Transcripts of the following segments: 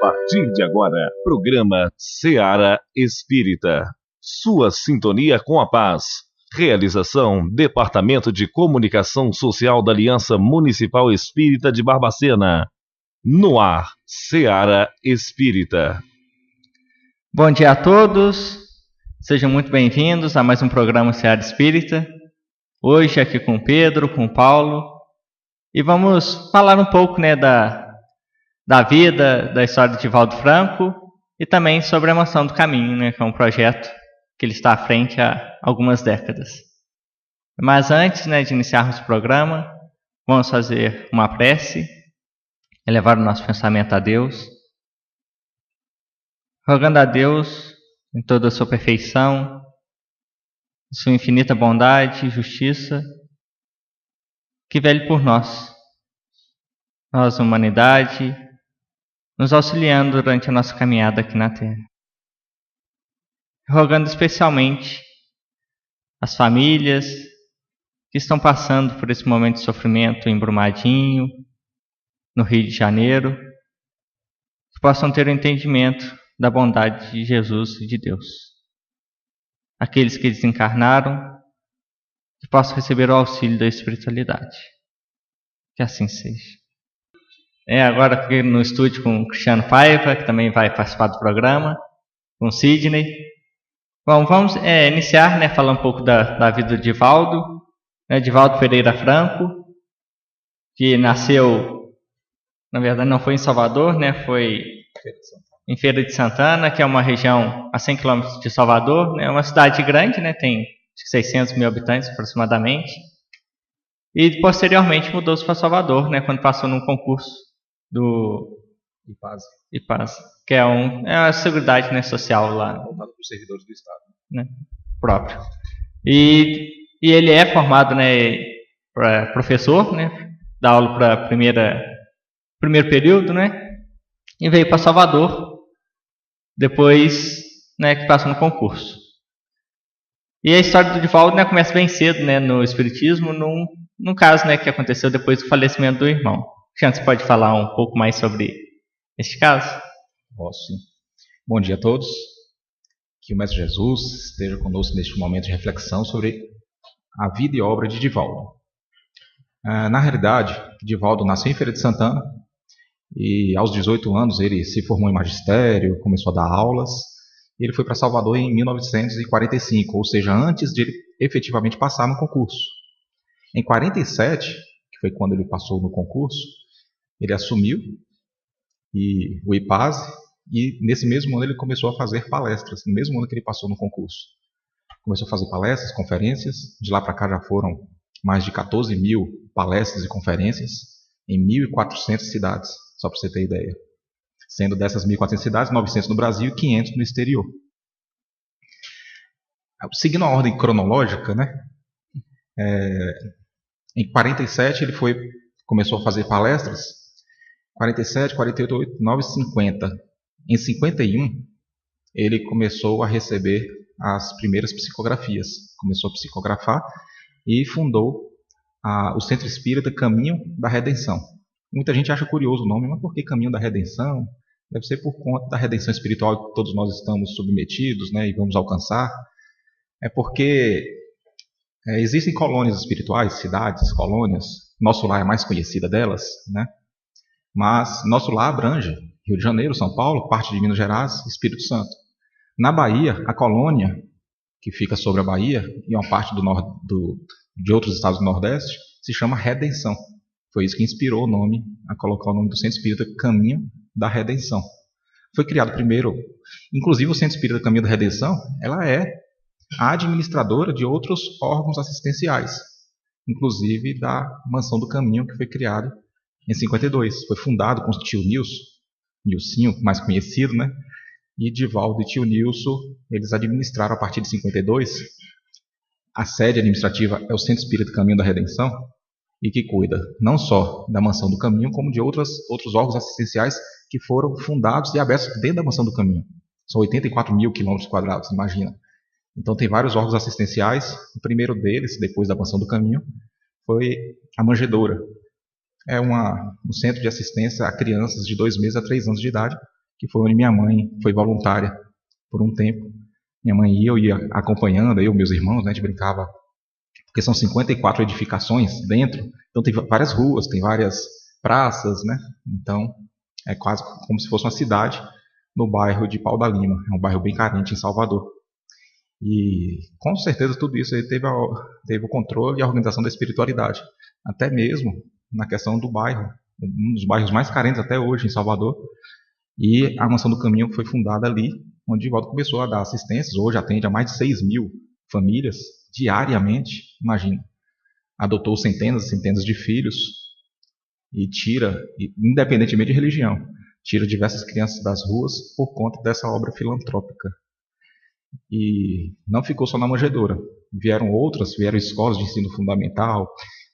partir de agora, programa Seara Espírita. Sua sintonia com a paz. Realização: Departamento de Comunicação Social da Aliança Municipal Espírita de Barbacena. No ar, Seara Espírita. Bom dia a todos, sejam muito bem-vindos a mais um programa Seara Espírita. Hoje aqui com o Pedro, com o Paulo, e vamos falar um pouco da vida, da história de Divaldo Franco e também sobre a Mansão do Caminho, que é um projeto que ele está à frente há algumas décadas. Mas antes de iniciarmos o programa, vamos fazer uma prece, elevar o nosso pensamento a Deus, rogando a Deus, em toda a sua perfeição, sua infinita bondade e justiça, que vele por nós, humanidade, nos auxiliando durante a nossa caminhada aqui na Terra. Rogando especialmente as famílias que estão passando por esse momento de sofrimento em Brumadinho, no Rio de Janeiro, que possam ter o entendimento da bondade de Jesus e de Deus. Aqueles que desencarnaram, que possam receber o auxílio da espiritualidade. Que assim seja. Agora aqui no estúdio com o Cristiano Paiva, que também vai participar do programa, com o Sidney. Bom, vamos iniciar, falar um pouco da vida do Divaldo. Divaldo Pereira Franco, que nasceu, na verdade não foi em Salvador, foi em Feira de Santana, que é uma região a 100 km de Salvador, é uma cidade grande, tem 600 mil habitantes aproximadamente. E posteriormente mudou-se para Salvador, quando passou num concurso do IPAS, que é a seguridade social lá. Voltado para os servidores do Estado. Próprio. E ele é formado, professor, dá aula para primeiro período, e veio para Salvador, depois que passou no concurso. E a história do Divaldo começa bem cedo no Espiritismo, num caso que aconteceu depois do falecimento do irmão. Cristiano, você pode falar um pouco mais sobre este caso? Posso, sim. Bom dia a todos. Que o Mestre Jesus esteja conosco neste momento de reflexão sobre a vida e obra de Divaldo. Na realidade, Divaldo nasceu em Feira de Santana e aos 18 anos ele se formou em magistério, começou a dar aulas. E ele foi para Salvador em 1945, ou seja, antes de ele efetivamente passar no concurso. Em 47, que foi quando ele passou no concurso, ele assumiu o IPAS e nesse mesmo ano ele começou a fazer palestras, no mesmo ano que ele passou no concurso. Começou a fazer palestras, conferências, de lá para cá já foram mais de 14 mil palestras e conferências em 1.400 cidades, só para você ter ideia. Sendo dessas 1.400 cidades, 900 no Brasil e 500 no exterior. Seguindo a ordem cronológica, em 47 ele começou a fazer palestras, 47, 48, 49, 50. Em 51 ele começou a receber as primeiras psicografias, começou a psicografar e fundou o Centro Espírita Caminho da Redenção. Muita gente acha curioso o nome, mas por que Caminho da Redenção? Deve ser por conta da redenção espiritual que todos nós estamos submetidos e vamos alcançar. É porque existem colônias espirituais, cidades, colônias. Nosso lar é a mais conhecida delas, mas nosso lar abrange Rio de Janeiro, São Paulo, parte de Minas Gerais, Espírito Santo. Na Bahia, a colônia que fica sobre a Bahia e uma parte de outros estados do Nordeste se chama Redenção. Foi isso que inspirou a colocar o nome do Centro Espírita Caminho da Redenção. Foi criado primeiro, inclusive o Centro Espírita Caminho da Redenção, ela é a administradora de outros órgãos assistenciais, inclusive da Mansão do Caminho, que foi criado em 52. Foi fundado com o tio Nilcinho, mais conhecido, e Divaldo e tio Nilson, eles administraram a partir de 52. A sede administrativa é o Centro Espírita Caminho da Redenção, e que cuida não só da Mansão do Caminho, como de outros órgãos assistenciais que foram fundados e abertos dentro da Mansão do Caminho. São 84 mil quilômetros quadrados, imagina. Então tem vários órgãos assistenciais. O primeiro deles, depois da Mansão do Caminho, foi a Manjedoura. É um centro de assistência a crianças de 2 meses a 3 anos de idade, que foi onde minha mãe foi voluntária por um tempo. Minha mãe eu ia acompanhando, eu e meus irmãos, né, a gente brincava, porque são 54 edificações dentro, então tem várias ruas, tem várias praças, né? Então é quase como se fosse uma cidade no bairro de Pau da Lima, é um bairro bem carente em Salvador. E com certeza tudo isso aí teve o controle e a organização da espiritualidade, até mesmo na questão do bairro, um dos bairros mais carentes até hoje em Salvador, e a Mansão do Caminho foi fundada ali, onde o Divaldo começou a dar assistências. Hoje atende a mais de 6.000 famílias diariamente, imagina. Adotou centenas e centenas de filhos e tira, independentemente de religião, tira diversas crianças das ruas por conta dessa obra filantrópica. E não ficou só na manjedoura, vieram escolas de ensino fundamental,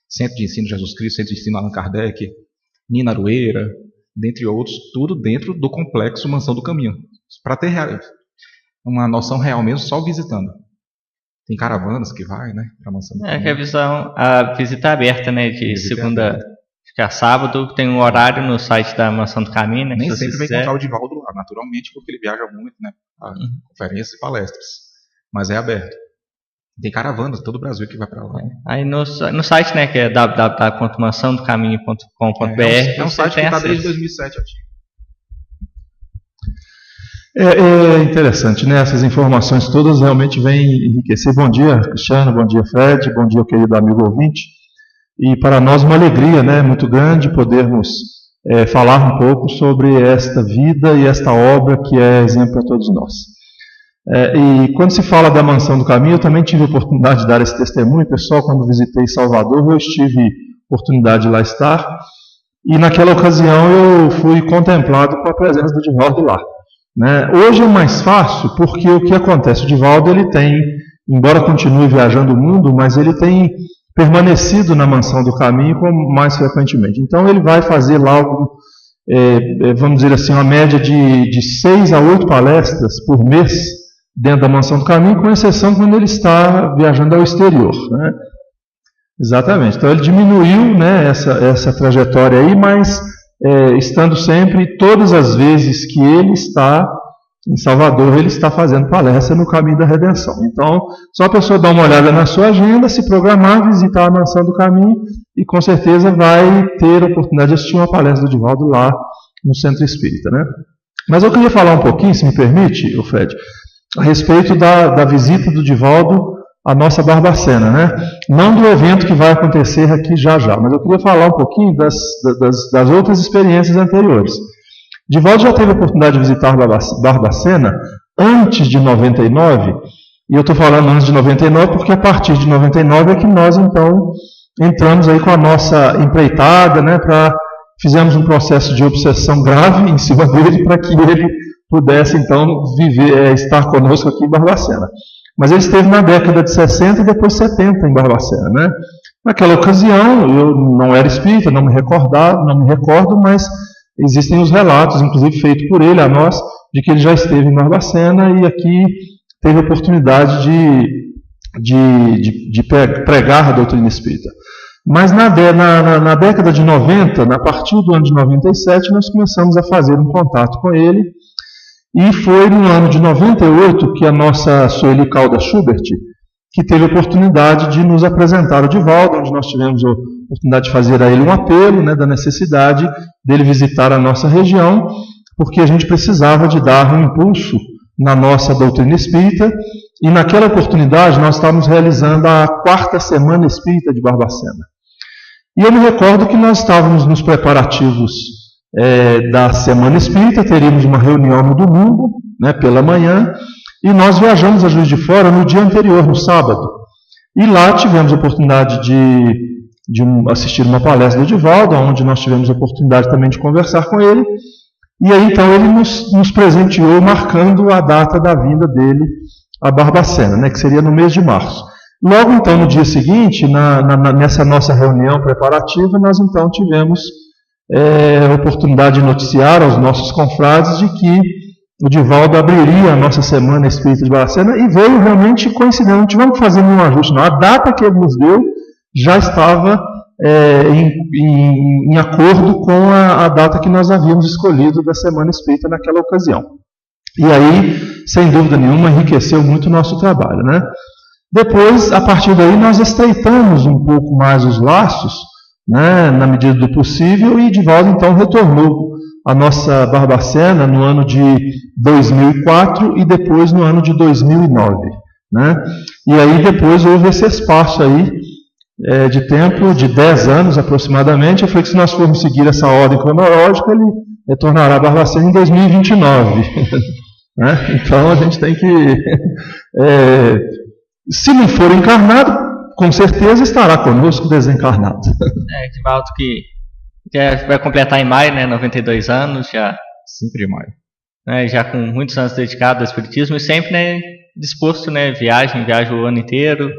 Centro de Ensino Jesus Cristo, Centro de Ensino Allan Kardec, Nina Aroeira, dentre outros, tudo dentro do complexo Mansão do Caminho, para ter uma noção real mesmo, só visitando. Tem caravanas que vai, né, para a Mansão do Caminho. Que a visita aberta, né, de segunda a sábado, tem um horário no site da Mansão do Caminho, né? Nem sempre vem encontrar o Divaldo lá, naturalmente, porque ele viaja muito, né, a conferências e palestras, mas é aberto. Tem caravanas de todo o Brasil que vai para lá. Aí no site, né, que é www.mansãodocaminho.com.br. É um site que está desde 2007 ativo. É interessante, né? Essas informações todas realmente vêm enriquecer. Bom dia, Cristiano, bom dia, Fred, bom dia, querido amigo ouvinte. E para nós uma alegria, né, muito grande podermos falar um pouco sobre esta vida e esta obra que é exemplo para todos nós. E quando se fala da Mansão do Caminho, eu também tive a oportunidade de dar esse testemunho. Pessoal, quando visitei Salvador, eu tive oportunidade de lá estar, e naquela ocasião eu fui contemplado com a presença do Divaldo lá, né? Hoje é mais fácil, porque o que acontece? O Divaldo, ele tem, embora continue viajando o mundo, mas ele tem permanecido na Mansão do Caminho mais frequentemente. Então ele vai fazer lá, vamos dizer assim, uma média de 6 a 8 palestras por mês dentro da Mansão do Caminho, com exceção quando ele está viajando ao exterior, né? Exatamente. Então ele diminuiu, né, essa trajetória aí, mas estando sempre, todas as vezes que ele está em Salvador, ele está fazendo palestra no Caminho da Redenção. Então, só a pessoa dar uma olhada na sua agenda, se programar, visitar a Mansão do Caminho, e com certeza vai ter a oportunidade de assistir uma palestra do Divaldo lá no Centro Espírita, né? Mas eu queria falar um pouquinho, se me permite, Fred, a respeito da visita do Divaldo à nossa Barbacena, né? Não do evento que vai acontecer aqui já, mas eu queria falar um pouquinho das outras experiências anteriores. Divaldo já teve a oportunidade de visitar Barbacena antes de 99, e eu estou falando antes de 99 porque a partir de 99 é que nós então entramos aí com a nossa empreitada, né? Fizemos um processo de obsessão grave em cima dele para que ele pudesse então estar conosco aqui em Barbacena. Mas ele esteve na década de 60 e depois 70 em Barbacena, né? Naquela ocasião, eu não era espírita, não me recordo, mas existem os relatos, inclusive feitos por ele a nós, de que ele já esteve em Barbacena e aqui teve a oportunidade de pregar a doutrina espírita. Mas na década de 90, a partir do ano de 97, nós começamos a fazer um contato com ele, e foi no ano de 98 que a nossa Sueli Caldas Schubert, que teve a oportunidade de nos apresentar o Divaldo, onde nós tivemos a oportunidade de fazer a ele um apelo, né, da necessidade dele visitar a nossa região, porque a gente precisava de dar um impulso na nossa doutrina espírita, e naquela oportunidade nós estávamos realizando a 4ª Semana Espírita de Barbacena. E eu me recordo que nós estávamos nos preparativos da Semana Espírita, teríamos uma reunião no domingo, né, pela manhã, e nós viajamos a Juiz de Fora no dia anterior, no sábado. E lá tivemos a oportunidade de assistir uma palestra do Divaldo, onde nós tivemos a oportunidade também de conversar com ele. E aí então ele nos presenteou marcando a data da vinda dele a Barbacena, né, que seria no mês de março. Logo então no dia seguinte, nessa nossa reunião preparativa, nós então tivemos a oportunidade de noticiar aos nossos confrades de que o Divaldo abriria a nossa Semana Espírita de Barbacena, e veio realmente coincidente, não tivemos que fazer nenhum ajuste, não. A data que ele nos deu já estava em acordo com a data que nós havíamos escolhido da Semana Espírita naquela ocasião. E aí, sem dúvida nenhuma, enriqueceu muito o nosso trabalho, né? Depois, a partir daí, nós estreitamos um pouco mais os laços, né, na medida do possível, e Divaldo então retornou à nossa Barbacena no ano de 2004 e depois no ano de 2009, né? E aí depois houve esse espaço aí de tempo de 10 anos aproximadamente. Eu falei que se nós formos seguir essa ordem cronológica, ele retornará à Barbacena em 2029. Né? Então a gente tem que, se não for encarnado, com certeza estará conosco desencarnado. Divaldo que já vai completar em maio, né, 92 anos, já 5 de maio. Né, já com muitos anos dedicado ao Espiritismo e sempre, né, disposto, né, viaja o ano inteiro.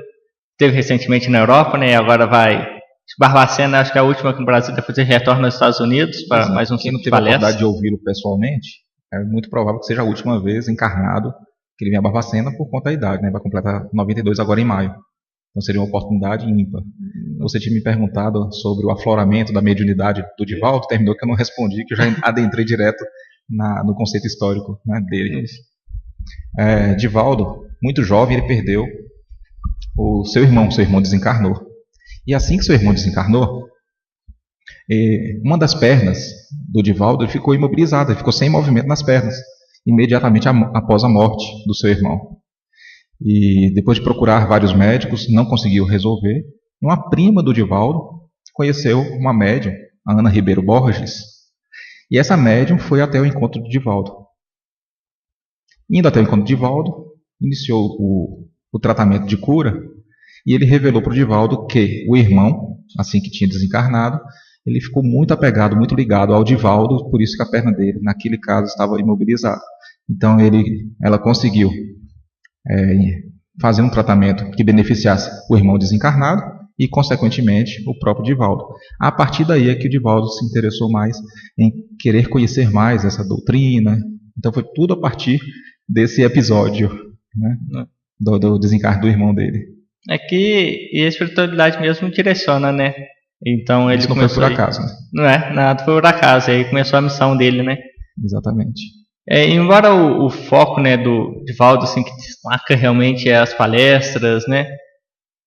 Esteve recentemente na Europa, né, agora vai Barbacena, acho que é a última aqui no Brasil, depois ele retorna aos Estados Unidos para mais um Quem não teve a palestra. oportunidade de ouvi-lo pessoalmente, é muito provável que seja a última vez encarnado que ele venha a Barbacena por conta da idade, né? Vai completar 92 agora em maio. Então seria uma oportunidade ímpar. Você tinha me perguntado sobre o afloramento da mediunidade do Divaldo, terminou que eu não respondi, que eu já adentrei direto no conceito histórico, né, dele. Divaldo, muito jovem, ele perdeu o seu irmão desencarnou. E assim que seu irmão desencarnou, uma das pernas do Divaldo ficou imobilizada, ele ficou sem movimento nas pernas, imediatamente após a morte do seu irmão. E depois de procurar vários médicos, não conseguiu resolver. Uma prima do Divaldo conheceu uma médium, a Ana Ribeiro Borges, e essa médium foi até o encontro do Divaldo. Indo até o encontro do Divaldo, iniciou o tratamento de cura, e ele revelou para o Divaldo que o irmão, assim que tinha desencarnado, ele ficou muito apegado, muito ligado ao Divaldo, por isso que a perna dele, naquele caso, estava imobilizada. Então ela conseguiu fazer um tratamento que beneficiasse o irmão desencarnado e, consequentemente, o próprio Divaldo. A partir daí é que o Divaldo se interessou mais em querer conhecer mais essa doutrina. Então foi tudo a partir desse episódio, né, do desencarne do irmão dele. É que a espiritualidade mesmo direciona, né? Então ele Isso não foi por acaso, né? Não é, nada foi por acaso. Aí começou a missão dele, né? Exatamente. Embora o foco, né, do Divaldo, assim, que destaca realmente as palestras, né?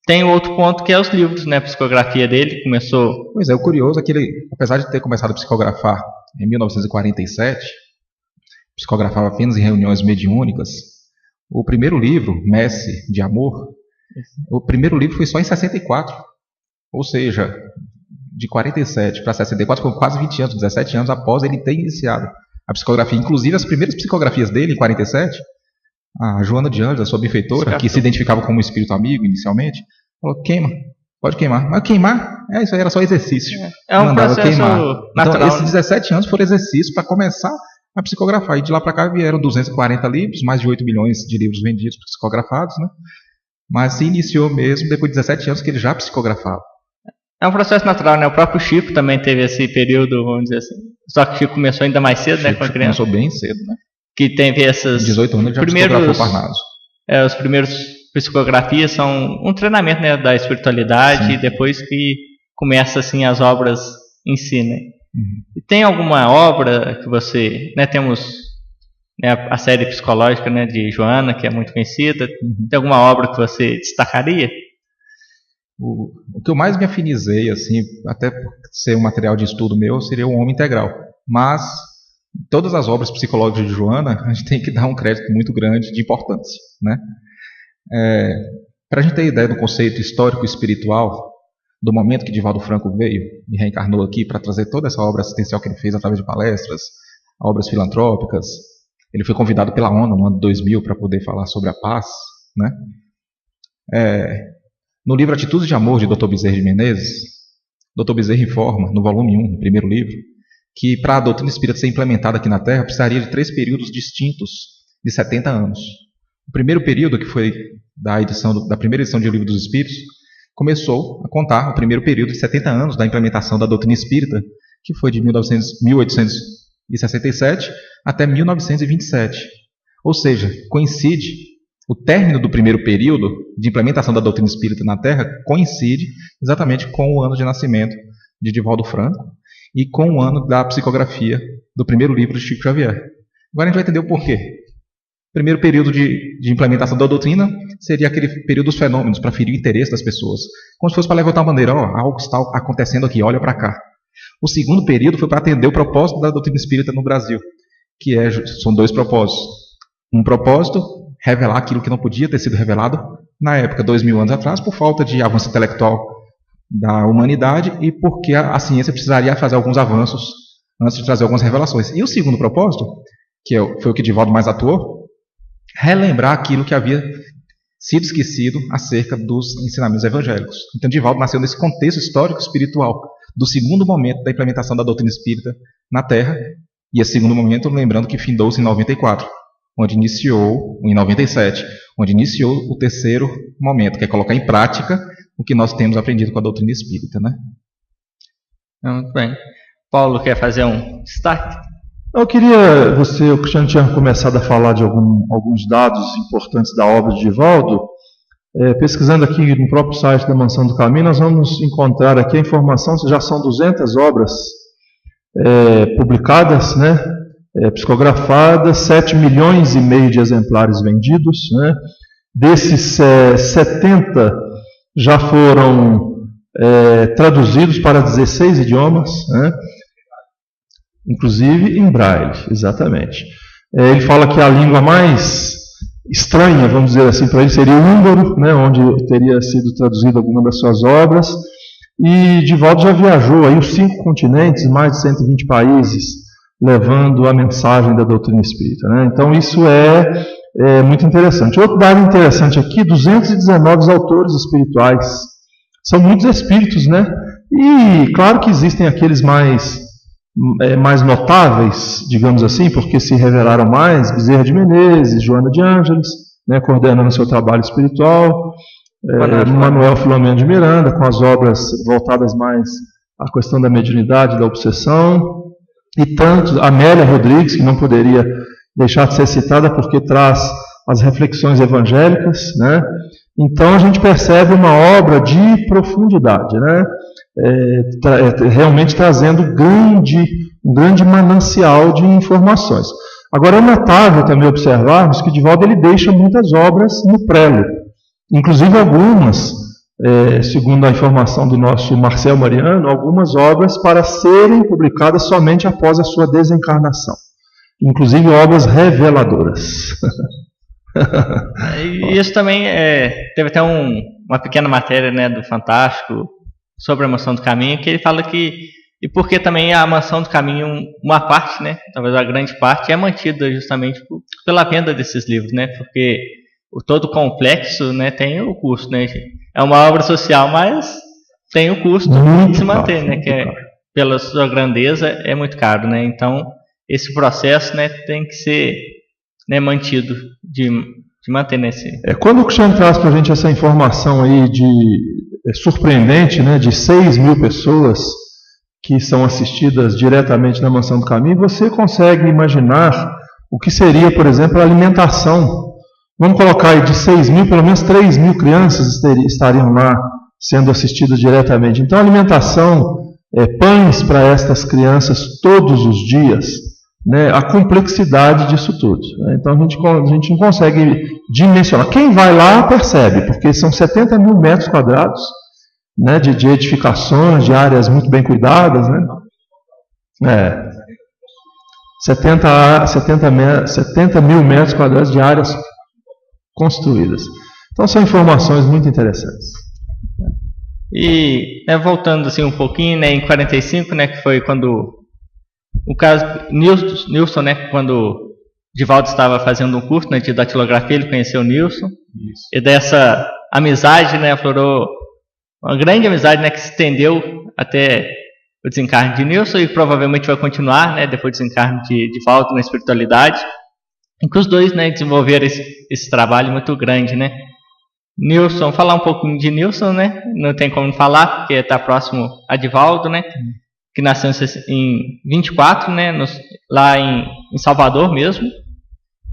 Tem outro ponto que é os livros, né? A psicografia dele começou. Pois é, o curioso é que ele, apesar de ter começado a psicografar em 1947, psicografava apenas em reuniões mediúnicas. O primeiro livro, Messe de Amor, o primeiro livro foi só em 64. Ou seja, de 47 para 64 foram quase 20 anos, 17 anos após ele ter iniciado a psicografia. Inclusive, as primeiras psicografias dele, em 47, a Joana de Anjos, a sua benfeitora, que se identificava como espírito amigo inicialmente, falou: queima, pode queimar. Mas queimar, isso aí era só exercício. É um processo queimar. natural. Então, esses 17 anos foram exercício para começar a psicografar. E de lá para cá vieram 240 livros, mais de 8 milhões de livros vendidos, psicografados, né? Mas se iniciou mesmo depois de 17 anos que ele já psicografava. É um processo natural, né? O próprio Chico também teve esse período, vamos dizer assim. Só que o Chico começou ainda mais cedo, né? Com a criança. Começou bem cedo, né? Que teve essas. 18 anos ele já psicografou Parnaso. Os primeiros psicografias são um treinamento, né, da espiritualidade. Sim. E depois que começa assim as obras em si, né? Uhum. E tem alguma obra que você, né? Temos, né, a série psicológica, né, de Joana, que é muito conhecida. Uhum. Tem alguma obra que você destacaria? O que eu mais me afinizei, assim, até por ser um material de estudo meu, seria o Homem Integral. Mas todas as obras psicológicas de Joana, a gente tem que dar um crédito muito grande de importância, né? Para a gente ter ideia do conceito histórico-espiritual, do momento que Divaldo Franco veio e reencarnou aqui para trazer toda essa obra assistencial que ele fez através de palestras, obras filantrópicas. Ele foi convidado pela ONU no ano 2000 para poder falar sobre a paz, né? No livro Atitudes de Amor, de Dr. Bezerra de Menezes, Dr. Bezerra informa, no volume 1, no primeiro livro, que para a doutrina espírita ser implementada aqui na Terra, precisaria de 3 períodos distintos de 70 anos. O primeiro período, que foi da primeira edição de O Livro dos Espíritos, começou a contar o primeiro período de 70 anos da implementação da doutrina espírita, que foi de 1867 até 1927. Ou seja, coincide o término do primeiro período de implementação da doutrina espírita na Terra coincide exatamente com o ano de nascimento de Divaldo Franco e com o ano da psicografia do primeiro livro de Chico Xavier. Agora a gente vai entender o porquê. O primeiro período de implementação da doutrina seria aquele período dos fenômenos, para ferir o interesse das pessoas. Como se fosse para levantar a bandeira, algo está acontecendo aqui, olha para cá. O segundo período foi para atender o propósito da doutrina espírita no Brasil, que são 2 propósitos. Um propósito, revelar aquilo que não podia ter sido revelado na época, 2000 anos atrás, por falta de avanço intelectual da humanidade e porque a ciência precisaria fazer alguns avanços antes de trazer algumas revelações. E o segundo propósito, que foi o que Divaldo mais atuou, relembrar aquilo que havia sido esquecido acerca dos ensinamentos evangélicos. Então Divaldo nasceu nesse contexto histórico espiritual do segundo momento da implementação da doutrina espírita na Terra, e esse segundo momento, lembrando que findou-se em 94, onde iniciou, em 97, onde iniciou o terceiro momento, que é colocar em prática o que nós temos aprendido com a doutrina espírita, né? Muito bem. Paulo quer fazer um destaque? Eu queria, o Cristiano tinha começado a falar de alguns dados importantes da obra de Divaldo. Pesquisando aqui no próprio site da Mansão do Caminho, nós vamos encontrar aqui a informação, já são 200 obras publicadas, né, psicografadas, 7 milhões e meio de exemplares vendidos, né. Desses 70 já foram traduzidos para 16 idiomas, né, inclusive em braille, exatamente. Ele fala que a língua mais estranha, vamos dizer assim, para ele seria o húngaro, né, onde teria sido traduzido alguma das suas obras. E Divaldo já viajou aí os 5 continentes, mais de 120 países, levando a mensagem da doutrina espírita, né? Então isso é muito interessante. Outro dado interessante aqui, 219 autores espirituais. São muitos espíritos, né? E claro que existem aqueles mais notáveis, digamos assim, porque se revelaram mais, Bezerra de Menezes, Joana de Ângeles, né, coordenando seu trabalho espiritual, Manuel Filomeno de Miranda, com as obras voltadas mais à questão da mediunidade, da obsessão, e tantos, Amélia Rodrigues, que não poderia deixar de ser citada porque traz as reflexões evangélicas, né? Então a gente percebe uma obra de profundidade, né? Realmente trazendo um grande manancial de informações. Agora é notável também observarmos que Divaldo ele deixa muitas obras no prelo, inclusive algumas, segundo a informação do nosso Marcel Mariano, algumas obras para serem publicadas somente após a sua desencarnação, inclusive obras reveladoras. Isso também teve até uma pequena matéria, né, do Fantástico sobre a Mansão do Caminho, que ele fala e porque também a Mansão do Caminho, uma parte, né, talvez a grande parte, é mantida justamente pela venda desses livros, né, porque todo complexo, né, tem o custo, né, é uma obra social, mas tem o custo de se manter, né, que pela sua grandeza é muito caro, né, então esse processo, né, tem que ser, né, mantido, de manter nesse... Quando o Cristiano traz para a gente essa informação aí surpreendente, né, de 6 mil pessoas que são assistidas diretamente na Mansão do Caminho, você consegue imaginar o que seria, por exemplo, a alimentação. Vamos colocar aí de 6 mil, pelo menos 3 mil crianças estariam lá sendo assistidas diretamente. Então a alimentação, pães para estas crianças todos os dias, né, a complexidade disso tudo, né? Então a gente não consegue dimensionar. Quem vai lá percebe, porque são 70 mil metros quadrados, né, de edificações, de áreas muito bem cuidadas, né? 70 mil metros quadrados de áreas construídas. Então são informações muito interessantes. E voltando assim um pouquinho, né, em 45, né, que foi quando o caso Nilson, né, quando Divaldo estava fazendo um curso, né, de datilografia, ele conheceu o Nilson. Isso. E dessa amizade, né, aflorou uma grande amizade, né, que se estendeu até o desencarne de Nilson e provavelmente vai continuar, né, depois do desencarne de Divaldo na espiritualidade. E que os dois, né, desenvolveram esse trabalho muito grande, né. Nilson, falar um pouquinho de Nilson, né, não tem como falar porque está próximo a Divaldo, né, que nasceu em 24, né, lá em Salvador mesmo.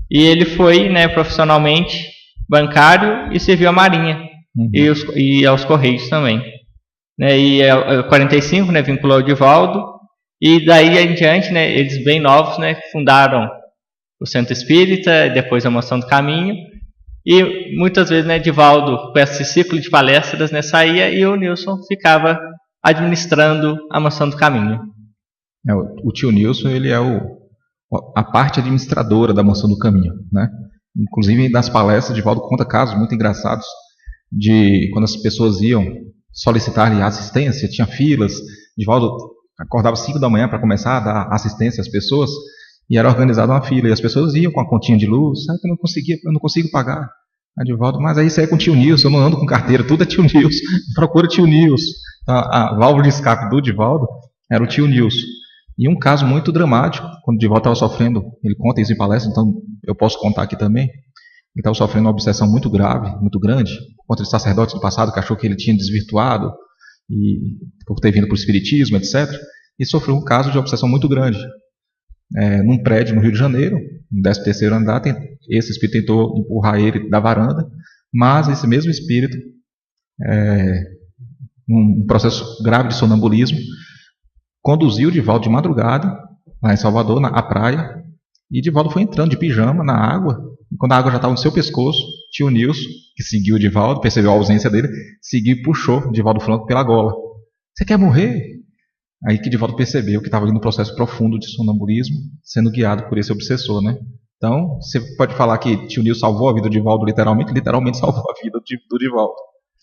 E ele foi, né, profissionalmente bancário e serviu à Marinha e aos Correios também. Né? E em 45, né, vinculou o Divaldo, e daí em diante, né, eles bem novos, né, fundaram o Centro Espírita, depois a Moção do Caminho, e muitas vezes, né, Divaldo, com esse ciclo de palestras, né, saía e o Nilson ficava administrando a Moção do Caminho. O tio Nilson, ele é a parte administradora da Moção do Caminho, né? Inclusive, nas palestras, Divaldo conta casos muito engraçados de quando as pessoas iam solicitar assistência, tinha filas, Divaldo acordava 5 da manhã para começar a dar assistência às pessoas, e era organizada uma fila, e as pessoas iam com a continha de luz, eu não consigo pagar. Aí Divaldo, mas aí isso é com o tio Nilson, eu não ando com carteira, tudo é tio Nilson, procura tio Nilson. A válvula de escape do Divaldo era o tio Nilson. E um caso muito dramático, quando o Divaldo estava sofrendo, ele conta isso em palestra, então eu posso contar aqui também, ele estava sofrendo uma obsessão muito grave, muito grande, por conta de sacerdotes do passado que achou que ele tinha desvirtuado, e por ter vindo para o espiritismo, etc. E sofreu um caso de obsessão muito grande. Num prédio no Rio de Janeiro, no 13º andar, esse espírito tentou empurrar ele da varanda, mas esse mesmo espírito, num processo grave de sonambulismo, conduziu o Divaldo de madrugada, lá em Salvador, à praia, e Divaldo foi entrando de pijama na água, e quando a água já estava no seu pescoço, tio Nilson, que seguiu o Divaldo, percebeu a ausência dele, seguiu e puxou o Divaldo Franco pela gola. Você quer morrer? Aí que Divaldo percebeu que estava ali no processo profundo de sonambulismo, sendo guiado por esse obsessor, né? Então, você pode falar que tio Nilson salvou a vida do Divaldo literalmente salvou a vida do Divaldo.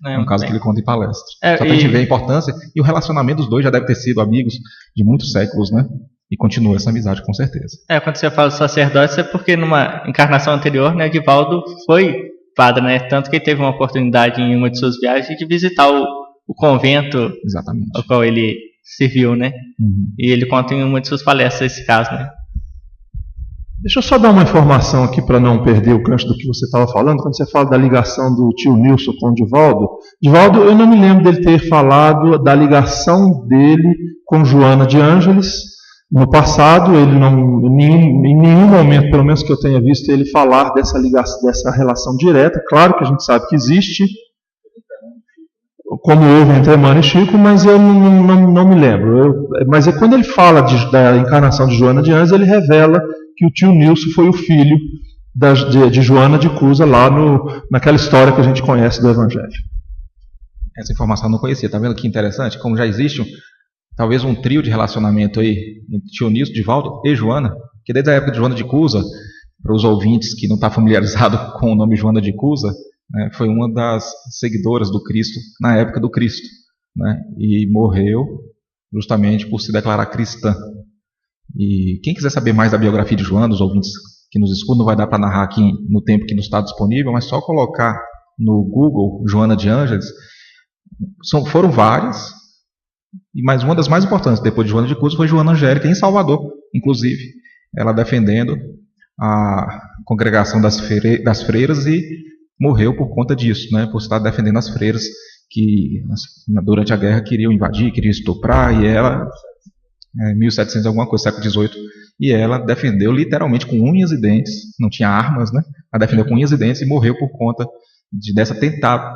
É um caso que ele conta em palestra. Só para a gente ver a importância, e o relacionamento dos dois já deve ter sido amigos de muitos séculos, né? E continua essa amizade, com certeza. Quando você fala de sacerdócio, é porque numa encarnação anterior, né, Divaldo foi padre, né? Tanto que ele teve uma oportunidade em uma de suas viagens de visitar o convento. Exatamente. Ao qual ele serviu, né? E ele conta em uma de suas palestras esse caso, né? Deixa eu só dar uma informação aqui para não perder o gancho do que você estava falando. Quando você fala da ligação do tio Nilson com o Divaldo, eu não me lembro dele ter falado da ligação dele com Joana de Ângeles. No passado, ele não, em nenhum momento, pelo menos que eu tenha visto, ele falar dessa ligação, dessa relação direta. Claro que a gente sabe que existe, como houve entre Emmanuel e Chico, mas eu não me lembro. Mas quando ele fala da encarnação de Joana de Ângeles, ele revela que o tio Nilson foi o filho de Joana de Cusa, lá naquela história que a gente conhece do Evangelho. Essa informação eu não conhecia. Está vendo que interessante? Como já existe talvez um trio de relacionamento aí entre tio Nilson, Divaldo e Joana, que desde a época de Joana de Cusa, para os ouvintes que não estão familiarizados com o nome Joana de Cusa, né, foi uma das seguidoras do Cristo na época do Cristo, né, e morreu justamente por se declarar cristã. E quem quiser saber mais da biografia de Joana, os ouvintes que nos escutam, não vai dar para narrar aqui no tempo que nos está disponível, mas só colocar no Google Joana de Ângeles. Foram várias, mas uma das mais importantes depois de Joana de Cusa foi Joana Angélica, em Salvador, inclusive, ela defendendo a congregação das freiras, e morreu por conta disso, né, por estar defendendo as freiras que durante a guerra queriam invadir, queriam estuprar, e ela, 1700 alguma coisa, século XVIII, e ela defendeu literalmente com unhas e dentes, não tinha armas, né, ela defendeu com unhas e dentes e morreu por conta dessa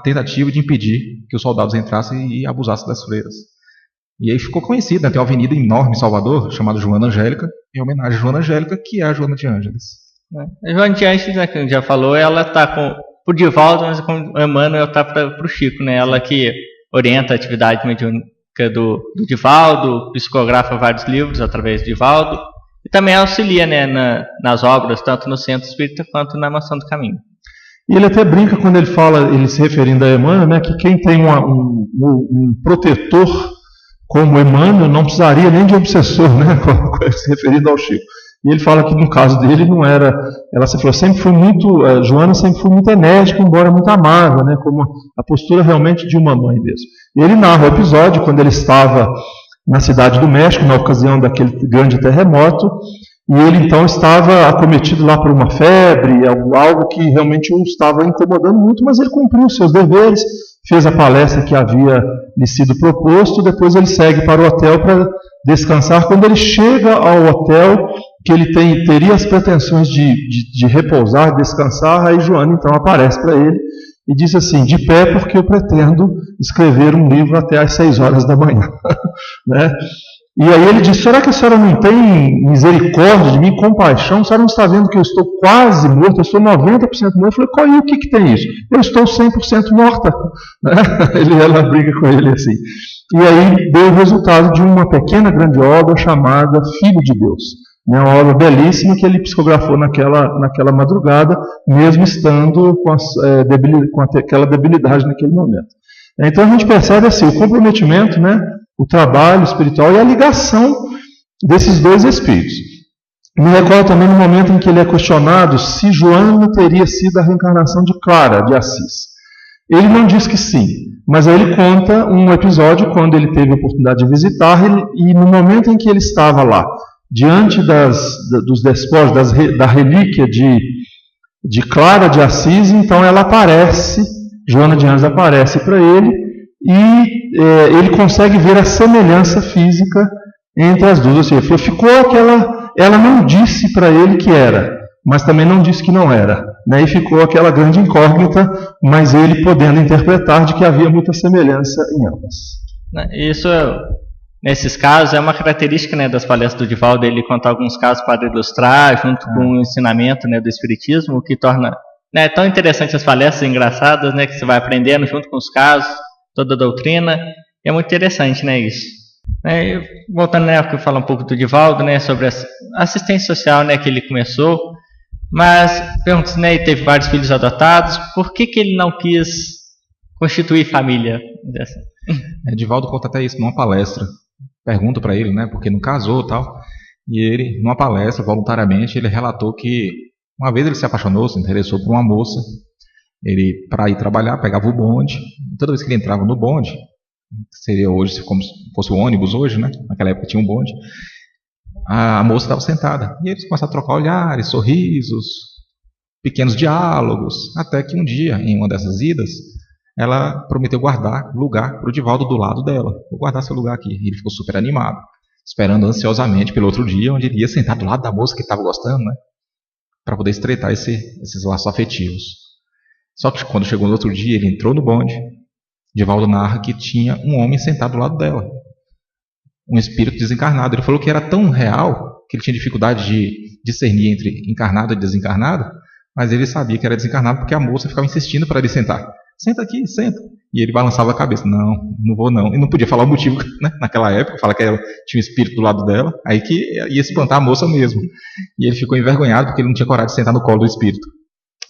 tentativa de impedir que os soldados entrassem e abusassem das freiras. E aí ficou conhecida, né? Tem uma avenida enorme em Salvador, chamada Joana Angélica, em homenagem a Joana Angélica, que é a Joana de Ângeles. A Joana de Ângeles, né, que já falou, ela está com o Divaldo, mas com o Emmanuel está para o Chico, né? Ela que orienta a atividade mediúnica do Divaldo, psicografa vários livros através do Divaldo, e também auxilia, né, nas obras, tanto no Centro Espírita quanto na Moção do Caminho. E ele até brinca quando ele fala, ele se referindo a Emmanuel, né, que quem tem um protetor como Emmanuel não precisaria nem de obsessor, né, se referindo ao Chico. E ele fala que no caso dele não era, ela sempre foi muito, Joana sempre foi muito enérgica, embora muito amável, né, como a postura realmente de uma mãe mesmo. E ele narra o episódio quando ele estava na cidade do México, na ocasião daquele grande terremoto, e ele então estava acometido lá por uma febre, algo que realmente o estava incomodando muito, mas ele cumpriu os seus deveres, fez a palestra que havia lhe sido proposto, depois ele segue para o hotel para descansar. Quando ele chega ao hotel, que ele teria as pretensões de repousar, descansar. Aí Joana então aparece para ele e diz assim: de pé, porque eu pretendo escrever um livro até às 6 horas da manhã. Né? E aí ele diz: será que a senhora não tem misericórdia de mim, compaixão? A senhora não está vendo que eu estou quase morto, eu estou 90% morto? Eu falei: qual é, o que tem isso? Eu estou 100% morta. Né? Ela briga com ele assim. E aí deu o resultado de uma pequena, grande obra chamada Filho de Deus. Uma obra belíssima que ele psicografou naquela madrugada, mesmo estando com aquela debilidade naquele momento. Então a gente percebe assim, o comprometimento, né, o trabalho espiritual e a ligação desses dois espíritos. Me recordo também no momento em que ele é questionado se Joana teria sido a reencarnação de Clara de Assis. Ele não diz que sim, mas aí ele conta um episódio quando ele teve a oportunidade de visitar e no momento em que ele estava lá, diante dos despojos, da relíquia de Clara de Assis, então ela aparece, Joana de Anjos aparece para ele e ele consegue ver a semelhança física entre as duas. Ou seja, ficou ela não disse para ele que era, mas também não disse que não era. Né? E ficou aquela grande incógnita, mas ele podendo interpretar de que havia muita semelhança em ambas. Isso, nesses casos, é uma característica, né, das palestras do Divaldo, ele contar alguns casos para ilustrar, junto com o ensinamento, né, do Espiritismo, o que torna, né, tão interessante as palestras, engraçadas, né, que você vai aprendendo junto com os casos, toda a doutrina. É muito interessante, né, isso. Voltando, né, eu falar um pouco do Divaldo, né, sobre a assistência social, né, que ele começou, mas pergunto, né, ele teve vários filhos adotados, por que ele não quis constituir família? Divaldo conta até isso numa palestra. Pergunta para ele, né, porque não casou e tal, e ele, numa palestra, voluntariamente, ele relatou que uma vez ele se apaixonou, se interessou por uma moça, ele, para ir trabalhar, pegava o bonde, toda vez que ele entrava no bonde, seria hoje como se fosse o ônibus hoje, né, naquela época tinha um bonde, a moça estava sentada, e eles começaram a trocar olhares, sorrisos, pequenos diálogos, até que um dia, em uma dessas idas, ela prometeu guardar lugar para o Divaldo do lado dela. Vou guardar seu lugar aqui. E ele ficou super animado, esperando ansiosamente pelo outro dia, onde ele ia sentar do lado da moça que estava gostando, né, para poder estreitar esses laços afetivos. Só que quando chegou no outro dia, ele entrou no bonde. Divaldo narra que tinha um homem sentado do lado dela, um espírito desencarnado. Ele falou que era tão real que ele tinha dificuldade de discernir entre encarnado e desencarnado, mas ele sabia que era desencarnado porque a moça ficava insistindo para ele sentar. Senta aqui, senta. E ele balançava a cabeça. Não vou não. E não podia falar o motivo, né? Naquela época, falar que ela tinha um espírito do lado dela, aí que ia espantar a moça mesmo. E ele ficou envergonhado porque ele não tinha coragem de sentar no colo do espírito.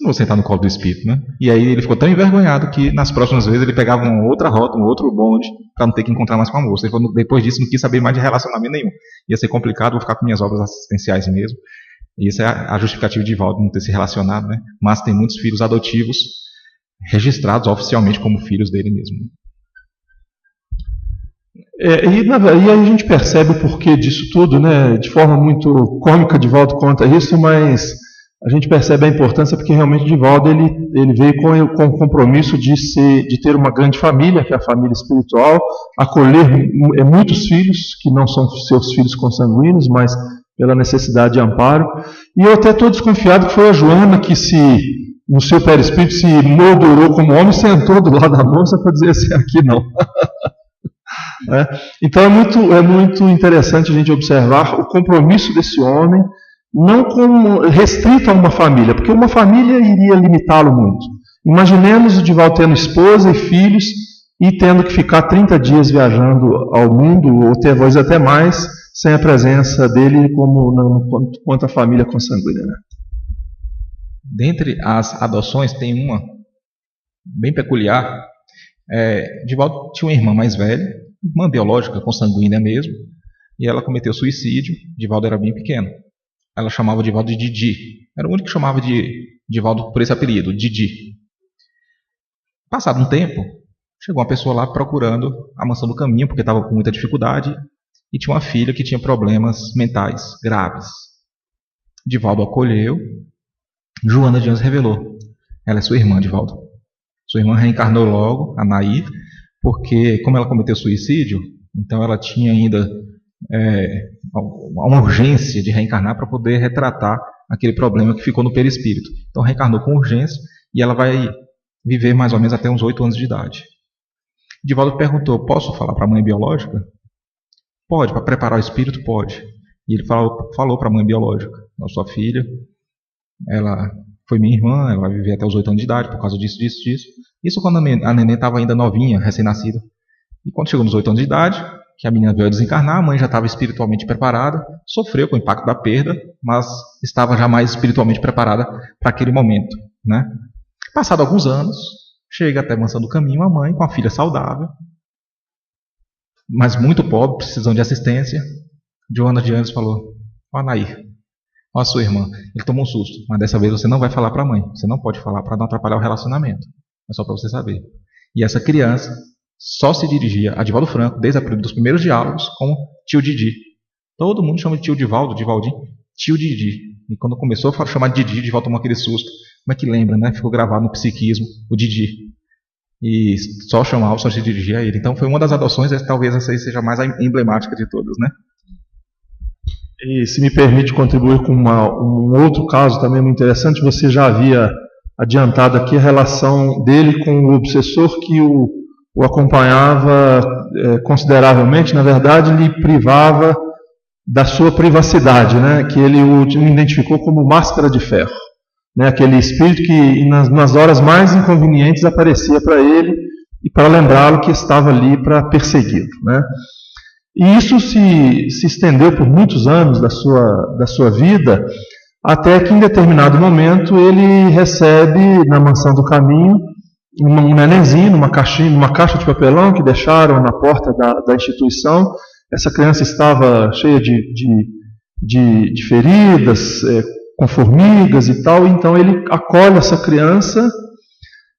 Não vou sentar no colo do espírito, né? E aí ele ficou tão envergonhado que nas próximas vezes ele pegava uma outra rota, um outro bonde, para não ter que encontrar mais com a moça. Ele falou, depois disso não quis saber mais de relacionamento nenhum. Ia ser complicado, vou ficar com minhas obras assistenciais mesmo. E isso é a justificativa de Divaldo não ter se relacionado, né? Mas tem muitos filhos adotivos registrados oficialmente como filhos dele mesmo. E aí a gente percebe o porquê disso tudo, né? De forma muito cômica, Divaldo conta isso, mas a gente percebe a importância porque realmente Divaldo ele veio com o compromisso de ter uma grande família, que é a família espiritual, acolher muitos filhos que não são seus filhos consanguíneos, mas pela necessidade de amparo. E eu até estou desconfiado que foi a Joana que no seu perispírito se moldurou como homem, sentou do lado da moça para dizer assim, aqui não. Então é muito interessante a gente observar o compromisso desse homem, não como restrito a uma família, porque uma família iria limitá-lo muito. Imaginemos o Divaldo tendo esposa e filhos e tendo que ficar 30 dias viajando ao mundo, ou talvez até mais, sem a presença dele quanto a família consanguínea. Né? Dentre as adoções tem uma bem peculiar. Divaldo tinha uma irmã mais velha, irmã biológica, consanguínea mesmo, e ela cometeu suicídio. Divaldo era bem pequeno. Ela chamava Divaldo de Didi. Era o único que chamava de Divaldo por esse apelido, Didi. Passado um tempo, chegou uma pessoa lá procurando a mansão do caminho, porque estava com muita dificuldade, e tinha uma filha que tinha problemas mentais graves. Divaldo acolheu. Joana de Anjos revelou. Ela é sua irmã, Divaldo. Sua irmã reencarnou logo, a Nair, porque como ela cometeu suicídio, então ela tinha ainda uma urgência de reencarnar para poder retratar aquele problema que ficou no perispírito. Então reencarnou com urgência e ela vai viver mais ou menos até uns 8 anos de idade. Divaldo perguntou: posso falar para a mãe biológica? Pode, para preparar o espírito, pode. E ele falou para a mãe biológica: a sua filha, ela foi minha irmã, ela vai viver até os 8 anos de idade por causa disso, disso, disso. Isso quando a neném estava ainda novinha, recém-nascida. E quando chegou nos 8 anos de idade, que a menina veio a desencarnar, a mãe já estava espiritualmente preparada, sofreu com o impacto da perda, mas estava já mais espiritualmente preparada para aquele momento, né? Passado alguns anos, chega até a Mansão do Caminho a mãe com a filha saudável, mas muito pobre, precisando de assistência. Joana de Anjos falou: ó, Anair, ó, a sua irmã, ele tomou um susto, mas dessa vez você não vai falar para a mãe, você não pode falar para não atrapalhar o relacionamento, é só para você saber. E essa criança só se dirigia a Divaldo Franco, desde os primeiros diálogos, como tio Didi. Todo mundo chama de tio Divaldo, Divaldinho, tio Didi. E quando começou a chamar de Didi, Divaldo tomou aquele susto. Como é que lembra, né? Ficou gravado no psiquismo, o Didi. E só chamava, só se dirigia a ele. Então foi uma das adoções, talvez essa aí seja a mais emblemática de todas, né? E se me permite contribuir com um outro caso também muito interessante, você já havia adiantado aqui a relação dele com o obsessor que o acompanhava consideravelmente, na verdade, lhe privava da sua privacidade, né? Que ele o identificou como máscara de ferro, né? Aquele espírito que nas horas mais inconvenientes aparecia para ele e para lembrá-lo que estava ali para persegui-lo, né? E isso se estendeu por muitos anos da sua vida, até que em determinado momento ele recebe na Mansão do Caminho um nenenzinho, numa caixa de papelão que deixaram na porta da instituição. Essa criança estava cheia de feridas, com formigas e tal, então ele acolhe essa criança,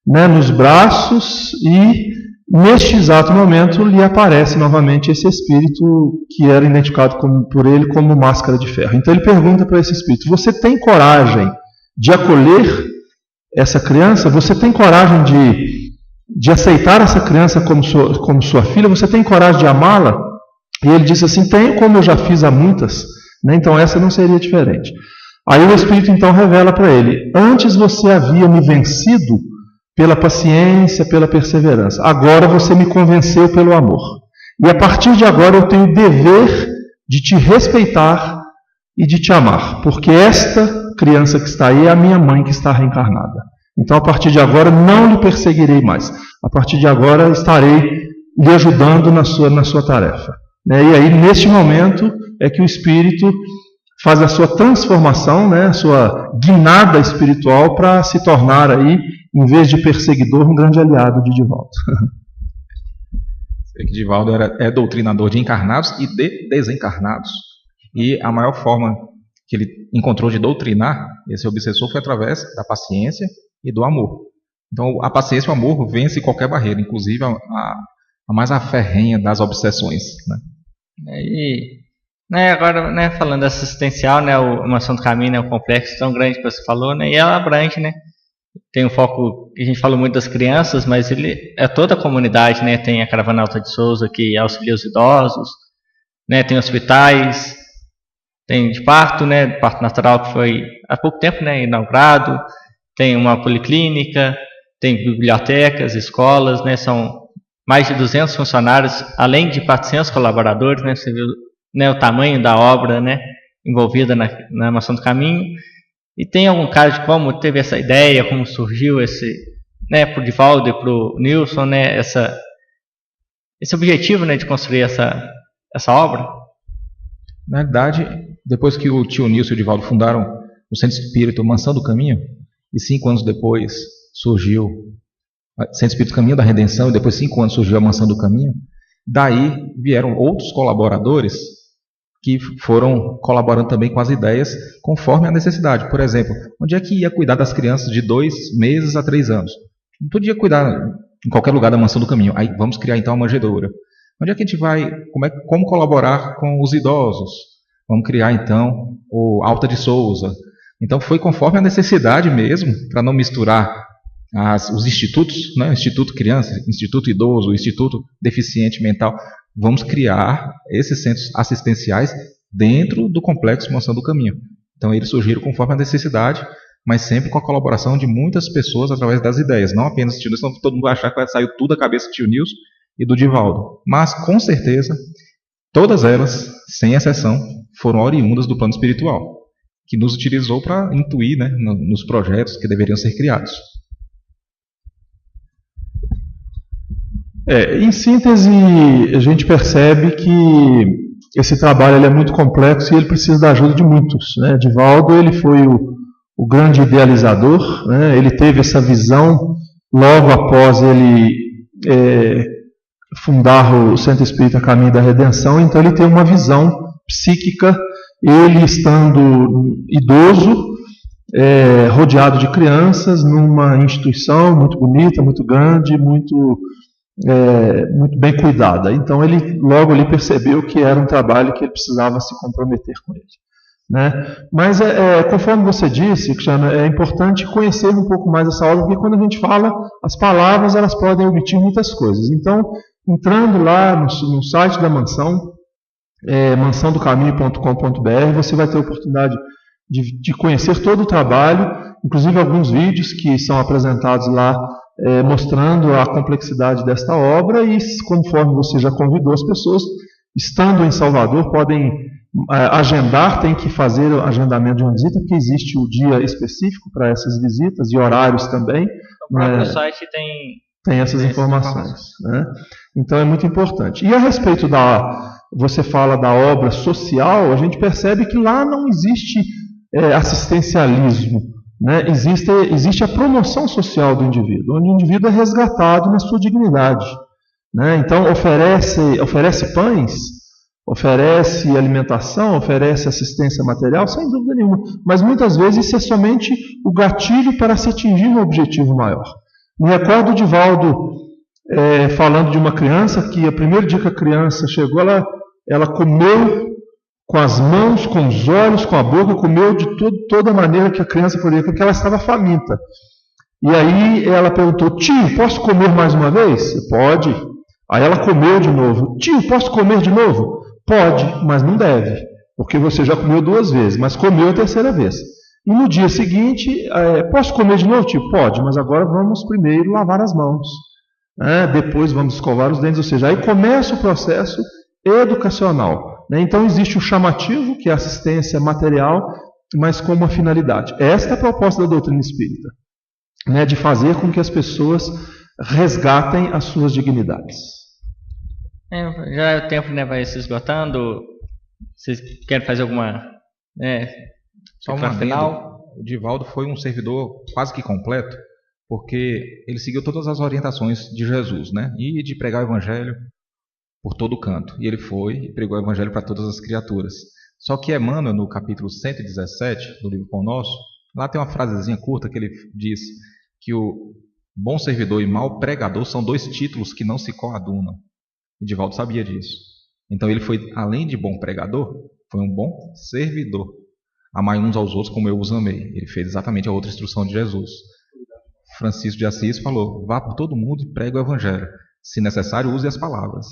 né, nos braços, e neste exato momento lhe aparece novamente esse espírito que era identificado por ele como máscara de ferro. Então ele pergunta para esse espírito: você tem coragem de acolher essa criança? Você tem coragem de aceitar essa criança como sua filha? Você tem coragem de amá-la? E ele disse assim: tenho, como eu já fiz a muitas, né? Então essa não seria diferente. Aí o Espírito então revela para ele: antes você havia me vencido pela paciência, pela perseverança. Agora você me convenceu pelo amor. E a partir de agora eu tenho o dever de te respeitar e de te amar, porque esta criança que está aí é a minha mãe que está reencarnada. Então a partir de agora não lhe perseguirei mais. A partir de agora estarei lhe ajudando na sua tarefa. E aí neste momento é que o Espírito faz a sua transformação, né, a sua guinada espiritual para se tornar aí, em vez de perseguidor, um grande aliado de Divaldo. Sei que Divaldo é doutrinador de encarnados e de desencarnados. E a maior forma que ele encontrou de doutrinar esse obsessor foi através da paciência e do amor. Então a paciência e o amor vencem qualquer barreira, inclusive a mais ferrenha das obsessões, né? E, né, agora, né, falando assistencial, né, a Mansão do Caminho é um complexo tão grande que você falou, né, e ela abrange, né, tem um foco, a gente fala muito das crianças, mas ele é toda a comunidade, né, tem a Caravana Alta de Souza que auxilia os idosos, né, tem hospitais, tem de parto, né, parto natural que foi há pouco tempo, né, inaugurado, tem uma policlínica, tem bibliotecas, escolas, né, são mais de 200 funcionários, além de 400 colaboradores, né, você viu, né, o tamanho da obra, né, envolvida na Mansão do Caminho. E tem algum caso de como teve essa ideia, como surgiu esse, né, para o Divaldo e para o Nilson, né, esse objetivo, né, de construir essa obra? Na verdade, depois que o tio Nilson e o Divaldo fundaram o Centro Espírita Mansão do Caminho, e 5 anos depois surgiu o Centro Espírita Caminho da Redenção, e depois 5 anos surgiu a Mansão do Caminho, daí vieram outros colaboradores que foram colaborando também com as ideias conforme a necessidade. Por exemplo, onde é que ia cuidar das crianças de 2 meses a 3 anos? Não podia cuidar em qualquer lugar da Mansão do Caminho. Aí vamos criar então uma manjedoura. Onde é que a gente vai? Como colaborar com os idosos? Vamos criar então o Alta de Souza. Então foi conforme a necessidade mesmo, para não misturar os institutos, né? Instituto Criança, Instituto Idoso, Instituto Deficiente Mental. Vamos criar esses centros assistenciais dentro do Complexo Mansão do Caminho. Então eles surgiram conforme a necessidade, mas sempre com a colaboração de muitas pessoas através das ideias, não apenas do tio Nilson, senão todo mundo vai achar que vai sair tudo da cabeça do tio Nilson e do Divaldo. Mas, com certeza, todas elas, sem exceção, foram oriundas do plano espiritual, que nos utilizou para intuir, né, nos projetos que deveriam ser criados. Em síntese, a gente percebe que esse trabalho ele é muito complexo e ele precisa da ajuda de muitos, né? Divaldo ele foi o grande idealizador, né? Ele teve essa visão logo após ele fundar o Centro Espírita Caminho da Redenção, então ele tem uma visão psíquica, ele estando idoso, rodeado de crianças, numa instituição muito bonita, muito grande, muito bem cuidada. Então ele logo ali percebeu que era um trabalho que ele precisava se comprometer com ele, né? Mas conforme você disse, Cristiano, é importante conhecer um pouco mais essa obra, porque quando a gente fala, as palavras elas podem omitir muitas coisas. Então, entrando lá no site da mansão, mansãodocaminho.com.br, você vai ter a oportunidade de conhecer todo o trabalho, inclusive alguns vídeos que são apresentados lá, mostrando a complexidade desta obra, e conforme você já convidou as pessoas, estando em Salvador, podem agendar, tem que fazer o agendamento de uma visita, porque existe o dia específico para essas visitas e horários também. No próprio site tem essas informações, né? Então é muito importante. E a respeito você fala da obra social, a gente percebe que lá não existe assistencialismo, né? Existe a promoção social do indivíduo, onde o indivíduo é resgatado na sua dignidade, né? Então oferece pães, oferece alimentação, oferece assistência material, sem dúvida nenhuma, mas muitas vezes isso é somente o gatilho para se atingir um objetivo maior. Me recordo o Divaldo falando de uma criança que, o primeiro dia que a criança chegou, ela comeu com as mãos, com os olhos, com a boca, comeu de toda maneira que a criança poderia, porque ela estava faminta. E aí ela perguntou: tio, posso comer mais uma vez? Pode. Aí ela comeu de novo. Tio, posso comer de novo? Pode, mas não deve, porque você já comeu 2 vezes, mas comeu a 3ª vez. E no dia seguinte, posso comer de novo, tio? Pode, mas agora vamos primeiro lavar as mãos, né? Depois vamos escovar os dentes, ou seja, aí começa o processo educacional, né? Então existe o chamativo, que é a assistência material, mas com uma finalidade. Esta é a proposta da doutrina espírita, né? De fazer com que as pessoas resgatem as suas dignidades. Já o tempo, né, vai se esgotando. Vocês querem fazer alguma... Só uma final. O Divaldo foi um servidor quase que completo, porque ele seguiu todas as orientações de Jesus, né? E de pregar o evangelho por todo canto. E ele foi e pregou o evangelho para todas as criaturas. Só que Emmanuel, no capítulo 117 do livro Pão Nosso, lá tem uma frasezinha curta que ele diz que o bom servidor e mau pregador são 2 títulos que não se coadunam. E Divaldo sabia disso. Então ele foi, além de bom pregador, foi um bom servidor. Amai uns aos outros como eu os amei. Ele fez exatamente a outra instrução de Jesus. Francisco de Assis falou: vá por todo mundo e pregue o evangelho. Se necessário, use as palavras.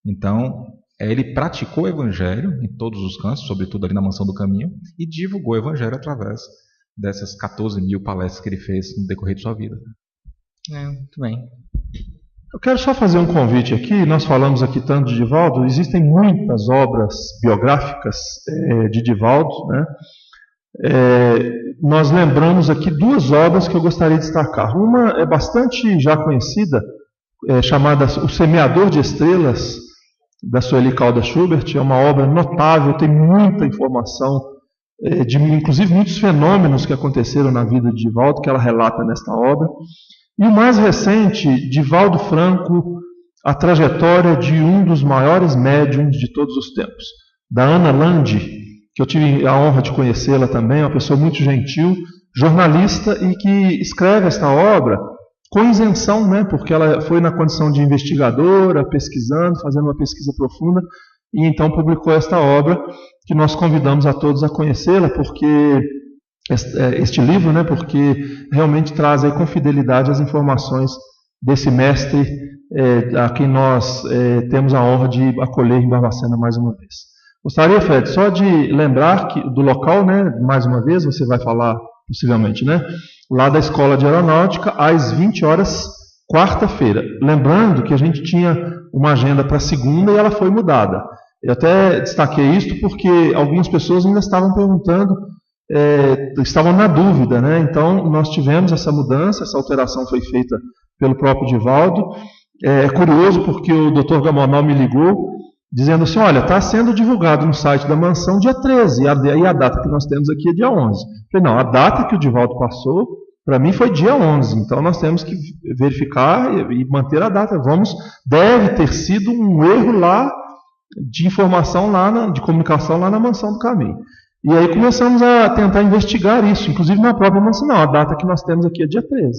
Então, ele praticou o evangelho em todos os cantos, sobretudo ali na Mansão do Caminho, e divulgou o evangelho através dessas 14.000 palestras que ele fez no decorrer de sua vida. Muito bem. Eu quero só fazer um convite aqui. Nós falamos aqui tanto de Divaldo, existem muitas obras biográficas de Divaldo, né? Nós lembramos aqui 2 obras que eu gostaria de destacar. Uma é bastante já conhecida, chamada O Semeador de Estrelas, da Sueli Caldas Schubert. É uma obra notável, tem muita informação, inclusive muitos fenômenos que aconteceram na vida de Divaldo, que ela relata nesta obra. E o mais recente, Divaldo Franco, a trajetória de um dos maiores médiuns de todos os tempos, da Ana Landi, que eu tive a honra de conhecê-la também, uma pessoa muito gentil, jornalista, e que escreve esta obra com isenção, né, porque ela foi na condição de investigadora, pesquisando, fazendo uma pesquisa profunda, e então publicou esta obra, que nós convidamos a todos a conhecê-la, porque este livro, né, porque realmente traz aí com fidelidade as informações desse mestre a quem nós temos a honra de acolher em Barbacena mais uma vez. Gostaria, Fred, só de lembrar do local, né, mais uma vez, você vai falar possivelmente, né, lá da Escola de Aeronáutica, às 20 horas, quarta-feira. Lembrando que a gente tinha uma agenda para segunda e ela foi mudada. Eu até destaquei isso porque algumas pessoas ainda estavam perguntando, estavam na dúvida, né? Então, nós tivemos essa mudança, essa alteração foi feita pelo próprio Divaldo. É curioso porque o Dr. Gamonal me ligou dizendo assim, olha, está sendo divulgado no site da mansão dia 13, e a data que nós temos aqui é dia 11. Eu falei, não, a data que o Divaldo passou, para mim foi dia 11, então nós temos que verificar e manter a data. Deve ter sido um erro lá de informação, de comunicação lá na Mansão do Caminho. E aí começamos a tentar investigar isso, inclusive na própria mansão. Não, a data que nós temos aqui é dia 13,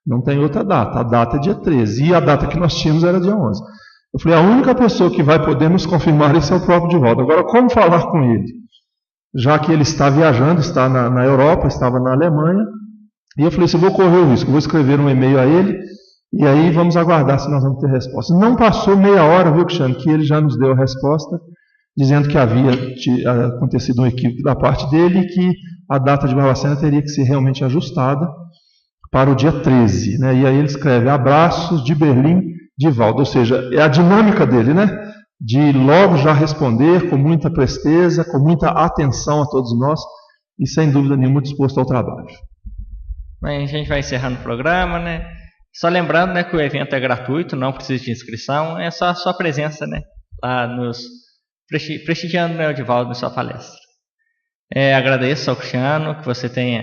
não tem outra data, a data é dia 13, e a data que nós tínhamos era dia 11. Eu falei, a única pessoa que vai poder nos confirmar isso é o próprio Divaldo. Agora, como falar com ele? Já que ele está viajando, está na Europa, estava na Alemanha, e eu falei assim, vou correr o risco, vou escrever um e-mail a ele, e aí vamos aguardar se nós vamos ter resposta. Não passou meia hora, viu, Cristiano, que ele já nos deu a resposta, dizendo que havia acontecido um equívoco da parte dele e que a data de Barbacena teria que ser realmente ajustada para o dia 13. Né? E aí ele escreve, abraços de Berlim, Divaldo, ou seja, é a dinâmica dele, né? De logo já responder com muita presteza, com muita atenção a todos nós e sem dúvida nenhuma disposto ao trabalho. Bem, a gente vai encerrando o programa, né? Só lembrando, né, que o evento é gratuito, não precisa de inscrição, é só a sua presença, né, lá nos prestigiando, né, o Divaldo na sua palestra. Agradeço ao Cristiano, que você tenha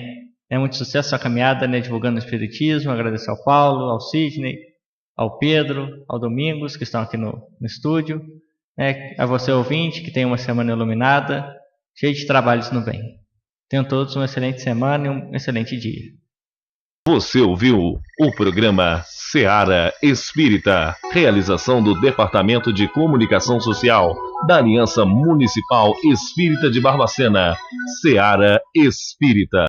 muito sucesso na sua caminhada, né, divulgando o Espiritismo. Agradeço ao Paulo, ao Sidney, ao Pedro, ao Domingos, que estão aqui no estúdio, a você ouvinte, que tem uma semana iluminada, cheia de trabalhos no bem. Tenham todos uma excelente semana e um excelente dia. Você ouviu o programa Seara Espírita, realização do Departamento de Comunicação Social da Aliança Municipal Espírita de Barbacena, Seara Espírita.